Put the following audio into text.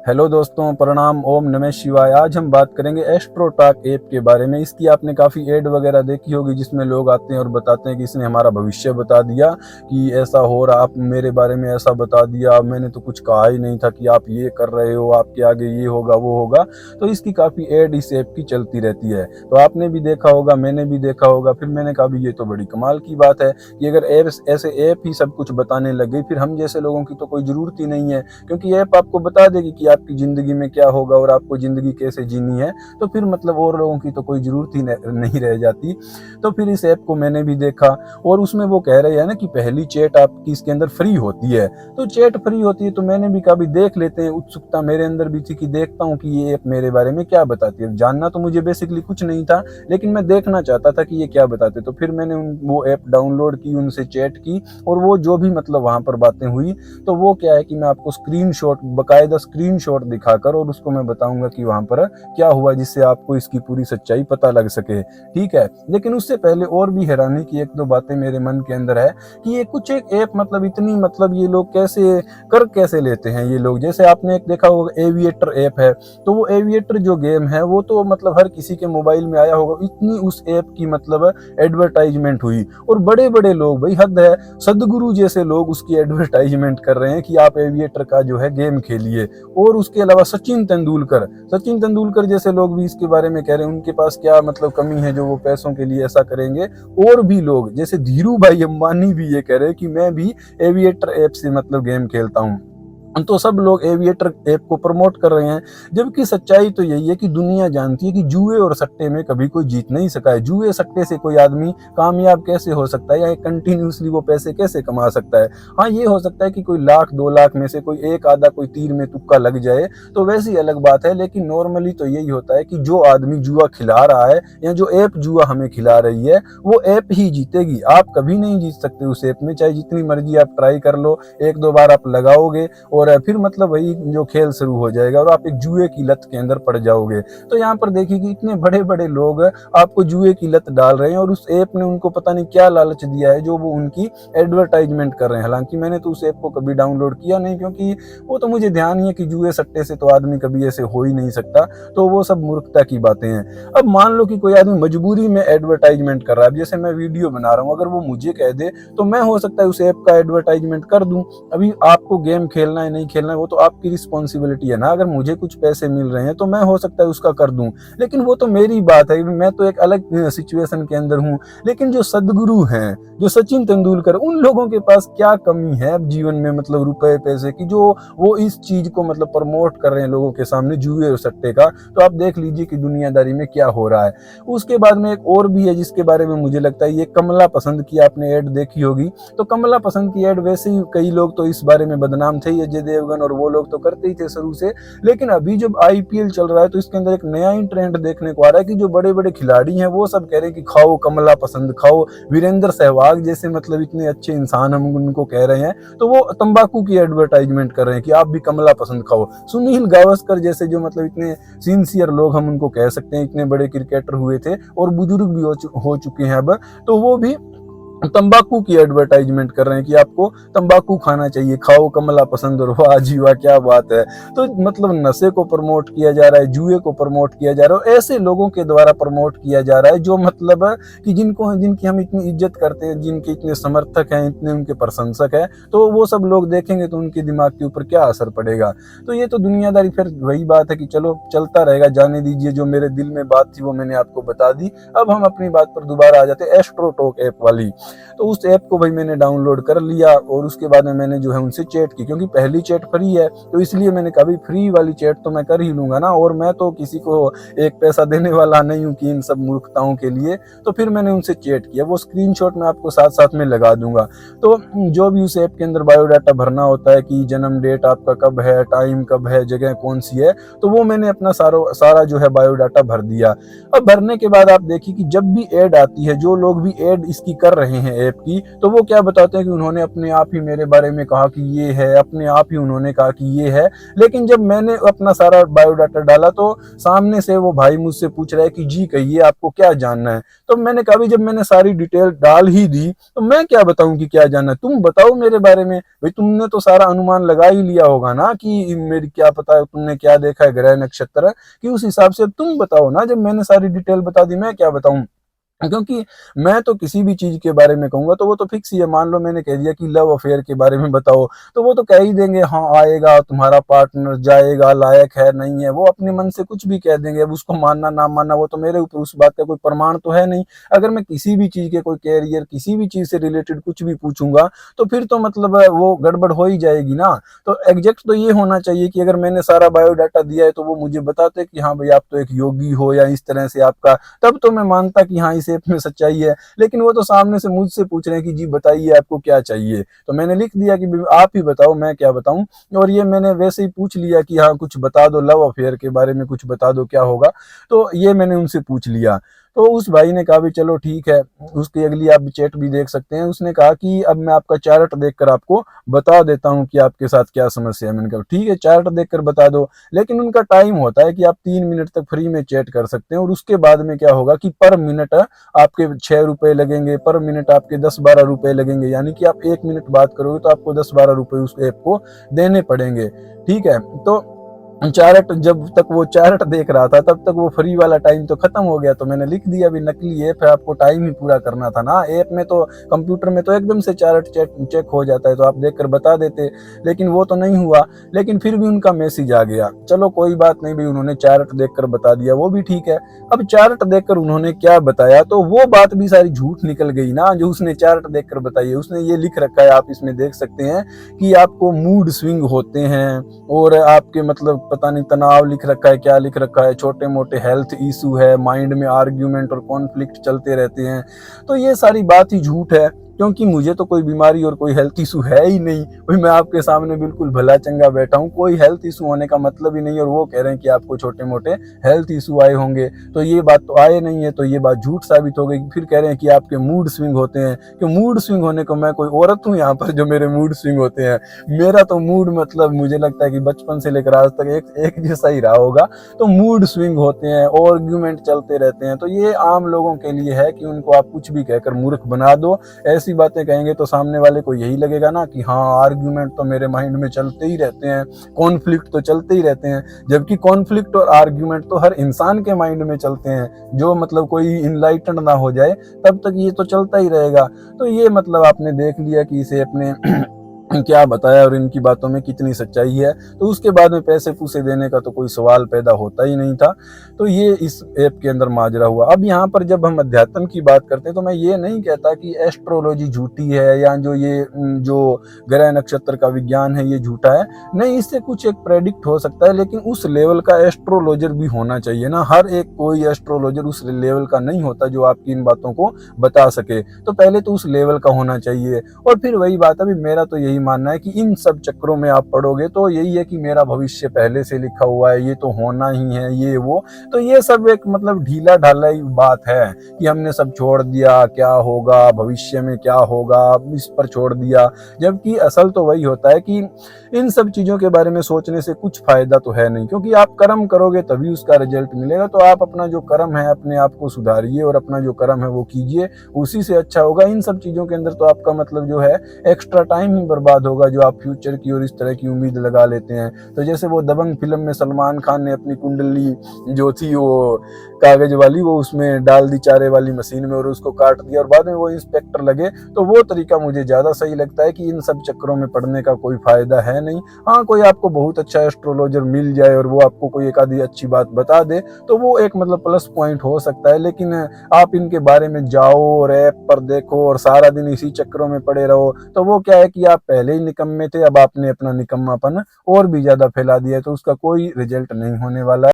Hello दोस्तों, प्रणाम, ओम नमः शिवाय। आज हम बात करेंगे एस्ट्रोटॉक ऐप के बारे में। इसकी आपने काफ़ी ऐड वगैरह देखी होगी जिसमें लोग आते हैं और बताते हैं कि इसने हमारा भविष्य बता दिया, कि ऐसा हो रहा, आप मेरे बारे में ऐसा बता दिया, मैंने तो कुछ कहा ही नहीं था कि आप ये कर रहे हो, आपके आगे ये होगा वो होगा। तो इसकी काफ़ी ऐड इस ऐप की चलती रहती है। तो आपने भी देखा होगा, मैंने भी देखा होगा। फिर मैंने कहा भी ये तो बड़ी कमाल की बात है कि अगर ऐसे ऐप ही सब कुछ बताने लग गई, फिर हम जैसे लोगों की तो कोई ज़रूरत ही नहीं है, क्योंकि ऐप आपको बता देगी कि आपकी ज़िंदगी में क्या होगा और आपको ज़िंदगी कैसे जीनी है। तो फिर मतलब और लोगों की तो कोई ज़रूरत ही नहीं रह जाती। तो फिर इस ऐप को मैंने भी देखा और उसमें वो कह रहे हैं ना कि पहली चैट आपकी इसके अंदर फ्री होती है। तो चैट फ्री होती है तो मैंने भी कहा भी देख लेते हैं। उत्सुकता मेरे अंदर भी थी कि देखता हूँ कि ये ऐप मेरे बारे में क्या बताती है। जानना तो मुझे बेसिकली कुछ नहीं था, लेकिन मैं देखना चाहता था कि ये क्या बताते। तो फिर मैंने वो ऐप डाउनलोड की, उनसे चैट की, और वो जो भी मतलब वहाँ पर बातें हुई, तो वो क्या है कि मैं आपको स्क्रीनशॉट, बाकायदा स्क्रीनशॉट दिखाकर और उसको मैं बताऊंगा कि वहां पर क्या हुआ, जिससे आपको इसकी पूरी सच्चाई पता लग सके। ठीक है, लेकिन उससे पहले और भी हैरानी की एक दो बातें मेरे मन के अंदर है कि ये कुछ एक ऐप मतलब इतनी मतलब ये लोग कैसे लेते हैं ये लोग। जैसे आपने एक देखा होगा एविएटर ऐप है, तो वो एविएटर जो गेम है वो तो मतलब हर किसी के मोबाइल में आया होगा। इतनी उस ऐप की मतलब एडवर्टाइजमेंट हुई और बड़े बड़े लोग, भाई हद है, सदगुरु जैसे लोग उसकी एडवर्टाइजमेंट कर रहे हैं कि आप एविएटर का जो है गेम खेलिए। और उसके अलावा सचिन तेंदुलकर जैसे लोग भी इसके बारे में कह रहे हैं, उनके पास क्या मतलब कमी है जो वो पैसों के लिए ऐसा करेंगे। और भी लोग जैसे धीरू भाई अंबानी भी ये कह रहे हैं कि मैं भी एविएटर ऐप से मतलब गेम खेलता हूँ। तो सब लोग एविएटर ऐप को प्रमोट कर रहे हैं, जबकि सच्चाई तो यही है कि दुनिया जानती है कि जुए और सट्टे में कभी कोई जीत नहीं सका है। जुए सट्टे से कोई आदमी कामयाब कैसे हो सकता है या कंटिन्यूसली वो पैसे कैसे कमा सकता है। हाँ, ये हो सकता है कि कोई लाख 2 लाख में से कोई एक आधा कोई तीर में तुक्का लग जाए, तो वैसी अलग बात है। लेकिन नॉर्मली तो यही होता है कि जो आदमी जुआ खिला रहा है या जो ऐप जुआ हमें खिला रही है, वो ऐप ही जीतेगी। आप कभी नहीं जीत सकते उस ऐप में, चाहे जितनी मर्जी आप ट्राई कर लो। एक दो बार आप लगाओगे और फिर मतलब वही जो खेल शुरू हो जाएगा और आप एक जुए की लत के अंदर पड़ जाओगे। तो यहाँ पर देखिए कि इतने बड़े बड़े लोग आपको जुए की लत डाल रहे हैं और उस ऐप ने उनको पता नहीं क्या लालच दिया है जो वो उनकी एडवर्टाइजमेंट कर रहे हैं। हालांकि मैंने तो उस ऐप को कभी डाउनलोड किया नहीं, क्योंकि वो तो मुझे ध्यान ही है कि जुए सट्टे से तो आदमी कभी ऐसे हो ही नहीं सकता। तो वो सब मूर्खता की बातें हैं। अब मान लो कि कोई आदमी मजबूरी में एडवर्टाइजमेंट कर रहा है, जैसे मैं वीडियो बना रहा हूँ, अगर वो मुझे कह दे तो मैं हो सकता है उस ऐप का एडवर्टाइजमेंट कर दूं। अभी आपको गेम खेलना है नहीं खेलना है वो तो आपकी रिस्पॉन्सिबिलिटी है ना। अगर मुझे कुछ पैसे मिल रहे हैं तो मैं हो सकता है उसका कर दूं, लेकिन वो तो मेरी बात है, मैं तो एक अलग सिचुएशन के अंदर हूं। लेकिन जो सदगुरु हैं, जो सचिन तेंदुलकर, उन लोगों के पास क्या कमी है अब जीवन में मतलब रुपए पैसे की, जो वो इस चीज को मतलब प्रमोट कर रहे हैं लोगों के सामने, जुए और सट्टे का। तो आप देख लीजिए कि दुनियादारी में क्या हो रहा है। उसके बाद में एक और भी है जिसके बारे में मुझे लगता है, ये कमला पसंद की आपने ऐड देखी होगी। तो कमला पसंद की ऐड वैसे ही कई लोग तो इस बारे में बदनाम थे, अजय देवगन और वो लोग तो करते ही थे शुरू से। लेकिन अभी जब आईपीएल चल रहा है तो इसके अंदर एक नया ही ट्रेंड देखने को आ रहा है कि जो बड़े बड़े खिलाड़ी हैं वो सब कह रहे हैं कि खाओ कमला पसंद खाओ। वीरेंद्र सहवाग जैसे मतलब इतने अच्छे इंसान हम उनको कह रहे हैं, तो वो तंबाकू की एडवर्टाइजमेंट कर रहे हैं कि आप भी कमला पसंद खाओ। सुनील गावस्कर जैसे जो मतलब इतने सिंसियर लोग हम उनको कह सकते हैं, इतने बड़े क्रिकेटर हुए थे और बुजुर्ग भी हो चुके हैं अब, तो वो भी तंबाकू की एडवर्टाइजमेंट कर रहे हैं कि आपको तंबाकू खाना चाहिए, खाओ कमला पसंद। और वाह जी वाह, क्या बात है। तो मतलब नशे को प्रमोट किया जा रहा है, जुए को प्रमोट किया जा रहा है, ऐसे लोगों के द्वारा प्रमोट किया जा रहा है जो मतलब कि जिनकी हम इतनी इज्जत करते हैं, जिनके इतने समर्थक हैं, इतने उनके प्रशंसक हैं, तो वो सब लोग देखेंगे तो उनके दिमाग के ऊपर क्या असर पड़ेगा। तो ये तो दुनियादारी, फिर वही बात है कि चलो चलता रहेगा, जाने दीजिए। जो मेरे दिल में बात थी वो मैंने आपको बता दी। अब हम अपनी बात पर दोबारा आ जाते हैं, एस्ट्रोटॉक ऐप वाली। तो उस ऐप को भाई मैंने डाउनलोड कर लिया और उसके बाद में मैंने जो है उनसे चैट की, क्योंकि पहली चैट फ्री है, तो इसलिए मैंने कहा फ्री वाली चैट तो मैं कर ही लूंगा ना, और मैं तो किसी को एक पैसा देने वाला नहीं हूँ कि इन सब मूर्खताओं के लिए। तो फिर मैंने उनसे चैट किया, वो स्क्रीनशॉट मैं आपको साथ साथ में लगा दूंगा। तो जो भी उस ऐप के अंदर बायोडाटा भरना होता है कि जन्म डेट आपका कब है, टाइम कब है, जगह कौन सी है, तो वो मैंने अपना सारा जो है बायोडाटा भर दिया। अब भरने के बाद आप देखिए कि जब भी ऐड आती है, जो लोग भी ऐड इसकी कर रहे हैं ऐप की, तो वो क्या बताते हैं कि उन्होंने अपने आप ही मेरे बारे में कहा कि ये है, अपने आप ही उन्होंने कहा कि ये है। लेकिन जब मैंने अपना सारा बायोडाटा डाला तो सामने से वो भाई मुझसे पूछ रहा है कि जी कहिए आपको क्या जानना है। तो मैंने कहा भी जब मैंने सारी डिटेल डाल ही दी तो मैं क्या बताऊं कि क्या जानना है, तुम बताओ मेरे बारे में। भाई तुमने तो सारा अनुमान लगा ही लिया होगा ना कि मेरी क्या पता है तुमने क्या देखा है ग्रह नक्षत्र, कि उस हिसाब से अब तुम बताओ ना। जब मैंने सारी डिटेल बता दी मैं क्या बताऊं, क्योंकि मैं तो किसी भी चीज के बारे में कहूंगा तो वो तो फिक्स ही है। मान लो मैंने कह दिया कि लव अफेयर के बारे में बताओ, तो वो तो कह ही देंगे हाँ आएगा तुम्हारा पार्टनर, जाएगा, लायक है नहीं है, वो अपने मन से कुछ भी कह देंगे। अब उसको मानना ना मानना वो तो मेरे ऊपर, उस बात का कोई प्रमाण तो है नहीं। अगर मैं किसी भी चीज के, कोई कैरियर, किसी भी चीज से रिलेटेड कुछ भी पूछूंगा तो फिर तो मतलब वो गड़बड़ हो ही जाएगी ना। तो एग्जैक्ट तो ये होना चाहिए कि अगर मैंने सारा बायोडाटा दिया है तो वो मुझे बताते कि हाँ भाई आप तो एक योगी हो या इस तरह से आपका, तब तो मैं मानता कि हाँ इस ऐप में सच्चाई है। लेकिन वो तो सामने से मुझसे पूछ रहे हैं कि जी बताइए आपको क्या चाहिए, तो मैंने लिख दिया कि आप ही बताओ मैं क्या बताऊं। और ये मैंने वैसे ही पूछ लिया कि हाँ कुछ बता दो, लव अफेयर के बारे में कुछ बता दो क्या होगा, तो ये मैंने उनसे पूछ लिया। तो उस भाई ने कहा भी चलो ठीक है, उसकी अगली आप चैट भी देख सकते हैं। उसने कहा कि अब मैं आपका चार्ट देखकर आपको बता देता हूं कि आपके साथ क्या समस्या है। मैंने कहा ठीक है चार्ट देखकर बता दो, लेकिन उनका टाइम होता है कि आप 3 मिनट तक फ्री में चैट कर सकते हैं, और उसके बाद में क्या होगा कि पर मिनट आपके 6 रुपए लगेंगे, पर मिनट आपके 10-12 रुपए लगेंगे, यानी कि आप 1 मिनट बात करोगे तो आपको 10-12 रुपए उस ऐप को देने पड़ेंगे। ठीक है, तो चार्ट जब तक वो चार्ट देख रहा था तब तक वो फ्री वाला टाइम तो खत्म हो गया। तो मैंने लिख दिया भी नकली ऐप है, आपको टाइम ही पूरा करना था ना। ऐप में तो, कंप्यूटर में तो एकदम से चार्ट चेक हो जाता है, तो आप देखकर बता देते, लेकिन वो तो नहीं हुआ। लेकिन फिर भी उनका मैसेज आ गया, चलो कोई बात नहीं भाई, उन्होंने चार्ट देखकर बता दिया वो भी ठीक है। अब चार्ट देखकर उन्होंने क्या बताया तो वो बात भी सारी झूठ निकल गई ना, जो उसने चार्ट देखकर बताई है। उसने ये लिख रखा है, आप इसमें देख सकते हैं कि आपको मूड स्विंग होते हैं, और आपके मतलब पता नहीं तनाव लिख रखा है, क्या लिख रखा है, छोटे मोटे हेल्थ इशू है, माइंड में आर्ग्यूमेंट और कॉन्फ्लिक्ट चलते रहते हैं। तो ये सारी बात ही झूठ है, क्योंकि मुझे तो कोई बीमारी और कोई हेल्थ इशू है ही नहीं। भाई मैं आपके सामने बिल्कुल भला चंगा बैठा हूँ, कोई हेल्थ इशू होने का मतलब ही नहीं। और वो कह रहे हैं कि आपको छोटे मोटे हेल्थ इशू आए होंगे, तो ये बात तो आए नहीं है, तो ये बात झूठ साबित हो गई। फिर कह रहे हैं कि आपके मूड स्विंग होते हैं, कि मूड स्विंग होने को मैं कोई औरत हूँ यहाँ पर जो मेरे मूड स्विंग होते हैं? मेरा तो मूड मतलब मुझे लगता है कि बचपन से लेकर आज तक एक जैसा ही रहा होगा। तो मूड स्विंग होते हैं, आर्ग्यूमेंट चलते रहते हैं, तो ये आम लोगों के लिए है कि उनको आप कुछ भी कहकर मूर्ख बना दो। ऐसी बातें कहेंगे तो सामने वाले को यही लगेगा ना कि हाँ आर्ग्यूमेंट तो मेरे माइंड में चलते ही रहते हैं, कॉन्फ्लिक्ट तो चलते ही रहते हैं। जबकि कॉन्फ्लिक्ट और आर्ग्यूमेंट तो हर इंसान के माइंड में चलते हैं, जो मतलब कोई इनलाइटेंड ना हो जाए तब तक ये तो चलता ही रहेगा। तो ये मतलब आपने देख लिया कि इसे अपने क्या बताया और इनकी बातों में कितनी सच्चाई है। तो उसके बाद में पैसे पूसे देने का तो कोई सवाल पैदा होता ही नहीं था। तो ये इस ऐप के अंदर माजरा हुआ। अब यहाँ पर जब हम अध्यात्म की बात करते हैं तो मैं ये नहीं कहता कि एस्ट्रोलॉजी झूठी है, या जो ग्रह नक्षत्र का विज्ञान है ये झूठा है। नहीं, इससे कुछ एक प्रेडिक्ट हो सकता है, लेकिन उस लेवल का एस्ट्रोलॉजर भी होना चाहिए ना। हर एक कोई एस्ट्रोलॉजर उस लेवल का नहीं होता जो आपकी इन बातों को बता सके। तो पहले तो उस लेवल का होना चाहिए। और फिर वही बात है, मेरा तो यही मानना है कि इन सब चक्करों में आप पढ़ोगे तो यही है कि मेरा भविष्य पहले से लिखा हुआ है, ये तो होना ही है, ये वो। तो ये सब एक मतलब ढीला ढाला ही बात है कि हमने सब छोड़ दिया, क्या होगा भविष्य में, क्या होगा इस पर छोड़ दिया। जबकि असल तो वही होता है कि इन सब चीजों के बारे में सोचने से कुछ फायदा तो है नहीं, क्योंकि आप कर्म करोगे तभी उसका रिजल्ट मिलेगा। तो आप अपना जो कर्म है अपने आप को सुधारिए और अपना जो कर्म है वो कीजिए, उसी से अच्छा होगा। इन सब चीजों के अंदर तो आपका मतलब जो है एक्स्ट्रा टाइम ही बर्बाद होगा, जो आप फ्यूचर की और इस तरह की उम्मीद लगा लेते हैं। तो जैसे वो दबंग फिल्म में सलमान खान ने अपनी कुंडली जो थी वो कागज वाली, वो उसमें डाल दी चारे वाली मशीन में और उसको काट दिया और बाद में वो इंस्पेक्टर लगे। तो वो तरीका मुझे ज्यादा सही लगता है कि इन सब चक्करों में पड़ने का कोई फायदा है नहीं। हाँ, कोई आपको बहुत अच्छा एस्ट्रोलॉजर मिल जाए और वो आपको कोई एक आधी अच्छी बात बता दे तो वो एक मतलब प्लस पॉइंट हो सकता है। लेकिन आप इनके बारे में जाओ और ऐप पर देखो और सारा दिन इसी चक्करों में पड़े रहो, तो वो क्या है कि आप पहले ही निकम्मे थे, अब आपने अपना निकम्मापन और भी ज्यादा फैला दिया है, तो उसका कोई रिजल्ट नहीं होने वाला है।